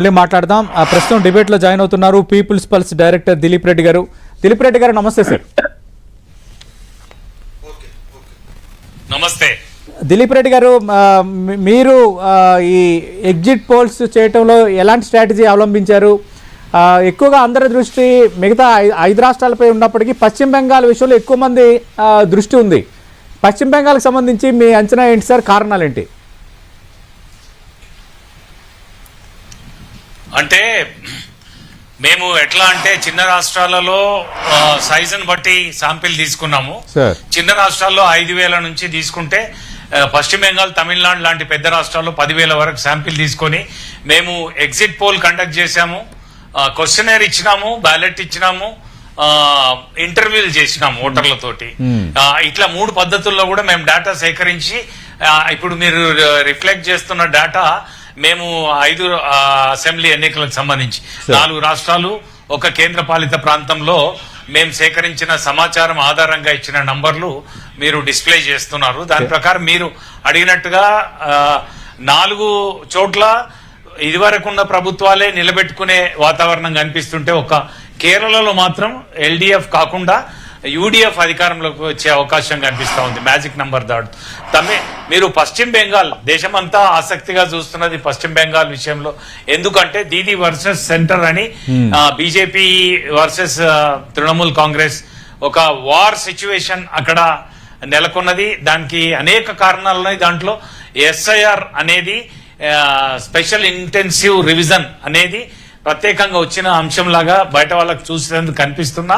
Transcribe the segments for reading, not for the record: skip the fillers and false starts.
మళ్ళీ మాట్లాడదాం. ప్రస్తుతం డిబేట్ లో జాయిన్ అవుతున్నారు People's Pulse director Dileep Reddy గారు. దిలీప్ రెడ్డి గారు నమస్తే సార్. నమస్తే దిలీప్ రెడ్డి గారు, మీరు ఈ ఎగ్జిట్ పోల్స్ చేయటంలో ఎలాంటి స్ట్రాటజీ అవలంబించారు? ఎక్కువగా అందరి దృష్టి మిగతా 5 రాష్ట్రాలపై ఉన్నప్పటికీ పశ్చిమ బెంగాల్ విషయంలో ఎక్కువ మంది దృష్టి ఉంది. పశ్చిమ బెంగాల్కి సంబంధించి మీ అంచనా ఏంటి సార్? కారణాలు ఏంటి? అంటే మేము ఎట్లా అంటే చిన్న రాష్ట్రాలలో సైజును బట్టి శాంపిల్ తీసుకున్నాము. చిన్న రాష్ట్రాల్లో 5,000 నుంచి తీసుకుంటే పశ్చిమ బెంగాల్, తమిళనాడు లాంటి పెద్ద రాష్ట్రాల్లో 10,000 వరకు శాంపిల్ తీసుకొని మేము ఎగ్జిట్ పోల్ కండక్ట్ చేశాము, క్వశ్చనర్ ఇచ్చినాము, బ్యాలెట్ ఇచ్చినాము, ఇంటర్వ్యూలు చేసినాము ఓటర్లతోటి. ఇట్లా 3 పద్ధతుల్లో కూడా మేము డేటా సేకరించి ఇప్పుడు మీరు రిఫ్లెక్ట్ చేస్తున్న డేటా మేము 5 అసెంబ్లీ ఎన్నికలకు సంబంధించి 4 రాష్ట్రాలు, 1 కేంద్ర పాలిత ప్రాంతంలో మేము సేకరించిన సమాచారం ఆధారంగా ఇచ్చిన నంబర్లు మీరు డిస్ప్లే చేస్తున్నారు. దాని ప్రకారం మీరు అడిగినట్టుగా 4 చోట్ల ఇదివరకున్న ప్రభుత్వాలే నిలబెట్టుకునే వాతావరణం కనిపిస్తుంటే ఒక కేరళలో మాత్రం ఎల్డీఎఫ్ కాకుండా యూడీఎఫ్ అధికారంలోకి వచ్చే అవకాశం కనిపిస్తా ఉంది. మ్యాజిక్ నంబర్ దాడు మీరు పశ్చిమ బెంగాల్ దేశమంతా ఆసక్తిగా చూస్తున్నది పశ్చిమ బెంగాల్ విషయంలో. ఎందుకంటే దీది వర్సెస్ సెంటర్ అని బీజేపీ వర్సెస్ తృణమూల్ కాంగ్రెస్ ఒక వార్ సిచ్యువేషన్ అక్కడ నెలకొన్నది. దానికి అనేక కారణాలు ఉన్నాయి. దాంట్లో ఎస్ఐఆర్ అనేది స్పెషల్ ఇంటెన్సివ్ రివిజన్ అనేది ప్రత్యేకంగా వచ్చిన అంశంలాగా బయట వాళ్ళకు చూసేందుకు కనిపిస్తున్నా.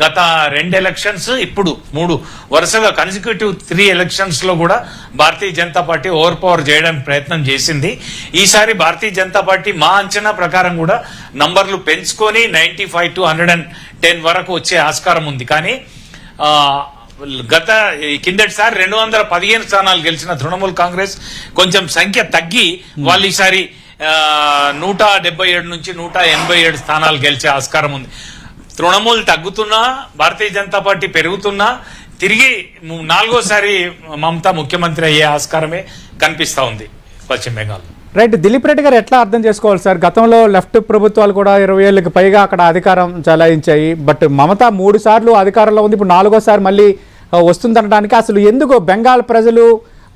గత 2 ఎలక్షన్స్, ఇప్పుడు 3 వరుసగా కన్సిక్యూటివ్ 3 ఎలక్షన్స్ లో కూడా Bharatiya Janata party over power చేయడానికి ప్రయత్నం చేసింది. ఈసారి భారతీయ జనతా పార్టీ మా అంచనా ప్రకారం కూడా నంబర్లు పెంచుకొని 95 to 110 వరకు వచ్చే ఆస్కారం ఉంది. కానీ కిందటిసారి 215 స్థానాలు గెలిచిన తృణమూల్ కాంగ్రెస్ కొంచెం సంఖ్య తగ్గి వాళ్ళు ఈసారి 177 నుంచి 187 స్థానాలు గెలిచే ఆస్కారం ఉంది. తృణమూల్ తగ్గుతున్నా, భారతీయ జనతా పార్టీ పెరుగుతున్నా తిరిగి 4వసారి మమతా ముఖ్యమంత్రి అయ్యే ఆస్కారమే కనిపిస్తా ఉంది పశ్చిమ బెంగాల్. రైట్. దిలీప్ రెడ్డి గారు ఎట్లా అర్థం చేసుకోవాలి సార్? గతంలో లెఫ్ట్ ప్రభుత్వాలు కూడా 20 ఏళ్ళకి పైగా అక్కడ అధికారం చలాయించాయి. బట్ మమతా 3 సార్లు అధికారంలో ఉంది. ఇప్పుడు 4వసారి మళ్ళీ వస్తుందనడానికి అసలు ఎందుకు బెంగాల్ ప్రజలు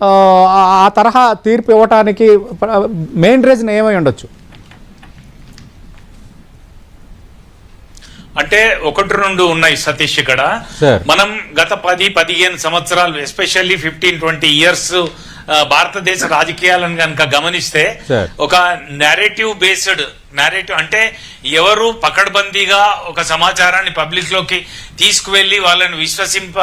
ఆ తరహా తీర్పు ఇవ్వటానికి మెయిన్ రీజన్ ఏమై ఉండొచ్చు? అంటే 1-2 ఉన్నాయి సతీష్. ఇక్కడ మనం గత 10-15 సంవత్సరాలు ఎస్పెషల్లీ 15-20 ఇయర్స్ భారతదేశ రాజకీయాలను కనుక గమనిస్తే ఒక నేరేటివ్ బేస్డ్ నేరేటివ్ అంటే ఎవరు పకడ్బందీగా ఒక సమాచారాన్ని పబ్లిక్ లోకి తీసుకువెళ్లి వాళ్ళని విశ్వసింప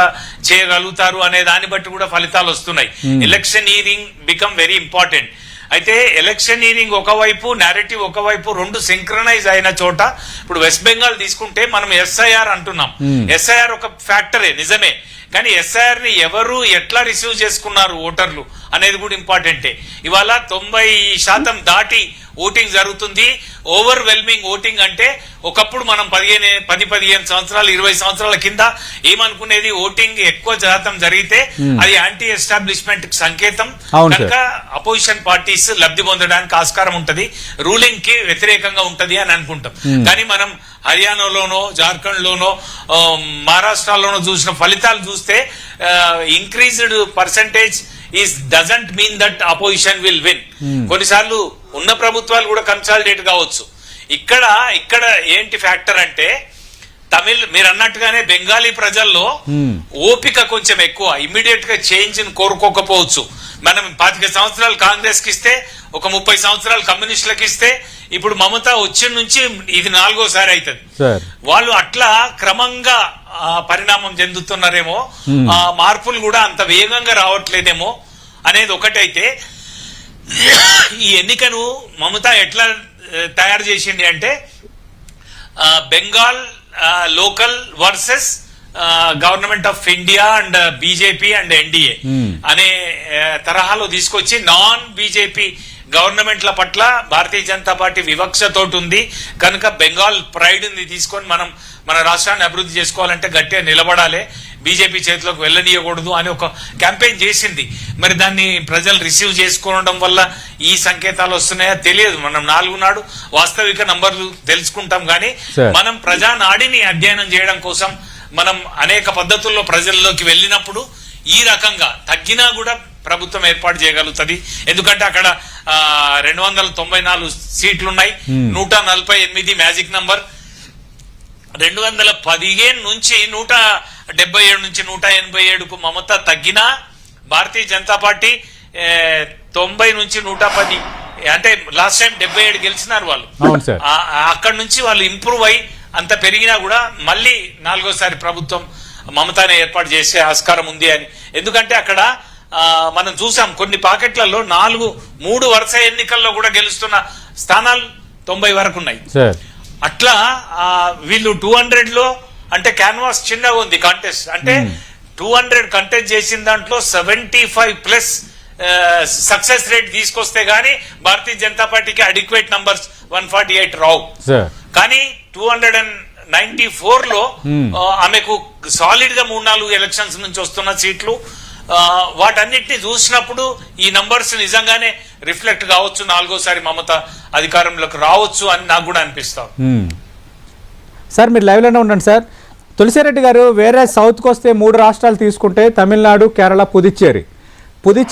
చేయగలుగుతారు అనే దాన్ని బట్టి కూడా ఫలితాలు వస్తున్నాయి. Electioneering become very important. అయితే ఎలక్షనీరింగ్ ఒకవైపు, నేరేటివ్ ఒకవైపు 2 సింక్రనైజ్ అయిన చోట ఇప్పుడు వెస్ట్ బెంగాల్ తీసుకుంటే మనం ఎస్ఐఆర్ అంటున్నాం. ఎస్ఐఆర్ ఒక ఫ్యాక్టరే నిజమే, కానీ ఎస్ఐఆర్ ని ఎవరు ఎట్లా రిసీవ్ చేసుకున్నారు ఓటర్లు అనేది కూడా ఇంపార్టెంటే. ఇవాళ 90% దాటి ఓటింగ్ జరుగుతుంది. ఓవర్వెల్మింగ్ ఓటింగ్ అంటే ఒకప్పుడు మనం 10-15 సంవత్సరాలు 20 సంవత్సరాల కింద ఏమనుకునేది, ఓటింగ్ ఎక్కువ శాతం జరిగితే అది యాంటీ ఎస్టాబ్లిష్మెంట్ సంకేతం కనుక అపోజిషన్ పార్టీస్ లబ్ధి పొందడానికి ఆస్కారం ఉంటది, రూలింగ్ కి వ్యతిరేకంగా ఉంటది అని అనుకుంటాం. కానీ మనం హర్యానాలోనో, జార్ఖండ్ లోనో, మహారాష్ట్రలోనో చూసిన ఫలితాలు చూస్తే increased percentage doesn't mean that opposition will win. కొన్నిసార్లు ఉన్న ప్రభుత్వాలు కూడా కన్సాలిడేట్ కావచ్చు. ఇక్కడ ఏంటి ఫ్యాక్టర్ అంటే మీరు అన్నట్టుగానే బెంగాలీ ప్రజల్లో ఓపిక కొంచెం ఎక్కువ. ఇమ్మీడియట్ గా చేంజ్ ని కోరుకోకపోవచ్చు. మనం 25 సంవత్సరాలు కాంగ్రెస్ కి ఇస్తే, ఒక 30 సంవత్సరాలు కమ్యూనిస్టులకు ఇస్తే, ఇప్పుడు మమతా వచ్చిన నుంచి ఇది 4వసారి అవుతుంది. వాళ్ళు అట్లా క్రమంగా పరిణామం చెందుతున్నారేమో, మార్పులు కూడా అంత వేగంగా రావట్లేదేమో అనేది ఒకటైతే, ఈ ఎన్నికను మమతా ఎట్లా తయారు చేసింది అంటే Bengal local versus government of India and BJP and NDA అనే తరహాలో తీసుకొచ్చి నాన్ బీజేపీ గవర్నమెంట్ల పట్ల భారతీయ జనతా పార్టీ వివక్షతోటి ఉంది కనుక బెంగాల్ ప్రైడ్ ని తీసుకొని మనం మన రాష్ట్రాన్ని అభివృద్ధి చేసుకోవాలంటే గట్టిగా నిలబడాలి. బీజేపీ చేతిలోకి వెళ్ళనీయకూడదు అని ఒక క్యాంపెయిన్ చేసింది. మరి దాన్ని ప్రజలు రిసీవ్ చేసుకోవడం వల్ల ఈ సంకేతాలు వస్తున్నాయో తెలియదు. మనం 4 నాడు వాస్తవిక నంబర్లు తెలుసుకుంటాం కానీ మనం ప్రజానాడిని అధ్యయనం చేయడం కోసం మనం అనేక పద్ధతుల్లో ప్రజల్లోకి వెళ్ళినప్పుడు ఈ రకంగా తగ్గినా కూడా ప్రభుత్వం ఏర్పాటు చేయగలుగుతుంది. ఎందుకంటే అక్కడ 294 సీట్లున్నాయి, 148 మ్యాజిక్ నంబర్. 215 నుంచి 177 నుంచి 187కు మమత తగ్గినా భారతీయ జనతా పార్టీ 90 నుంచి 110, అంటే లాస్ట్ టైం 77 గెలిచినారు వాళ్ళు. అక్కడ నుంచి వాళ్ళు ఇంప్రూవ్ అయి అంత పెరిగినా కూడా మళ్ళీ 4వసారి ప్రభుత్వం మమతానే ఏర్పాటు చేసే ఆస్కారం ఉంది అని. ఎందుకంటే అక్కడ మనం చూసాం కొన్ని పాకెట్లలో 3 వరుస ఎన్నికల్లో కూడా గెలుస్తున్న స్థానాలు 90 వరకు ఉన్నాయి. అట్లా వీళ్ళు 200లో అంటే క్యాన్వాస్ చిన్నగా ఉంది కాంటెస్ట్. అంటే 200 కంటెస్ట్ చేసిన దాంట్లో 75+ సక్సెస్ రేట్ తీసుకొస్తే గానీ భారతీయ జనతా పార్టీకి అడిక్వేట్ నంబర్స్ 148 రావు. కానీ 294లో ఆమెకు సాలిడ్ గా 3-4 ఎలక్షన్స్ నుంచి వస్తున్న సీట్లు, వాటన్నిటిని చూసినప్పుడు ఈ నంబర్స్ నిజంగానే రిఫ్లెక్ట్ కావచ్చు, 4వసారి మమత అధికారంలోకి రావచ్చు అని నాకు కూడా అనిపిస్తాం. సార్ మీరు లైవ్ లోనే ఉండండి సార్. తులసిరెడ్డి గారు, వేరే సౌత్కి వస్తే 3 రాష్ట్రాలు తీసుకుంటే తమిళనాడు, కేరళ, పుదుచ్చేరి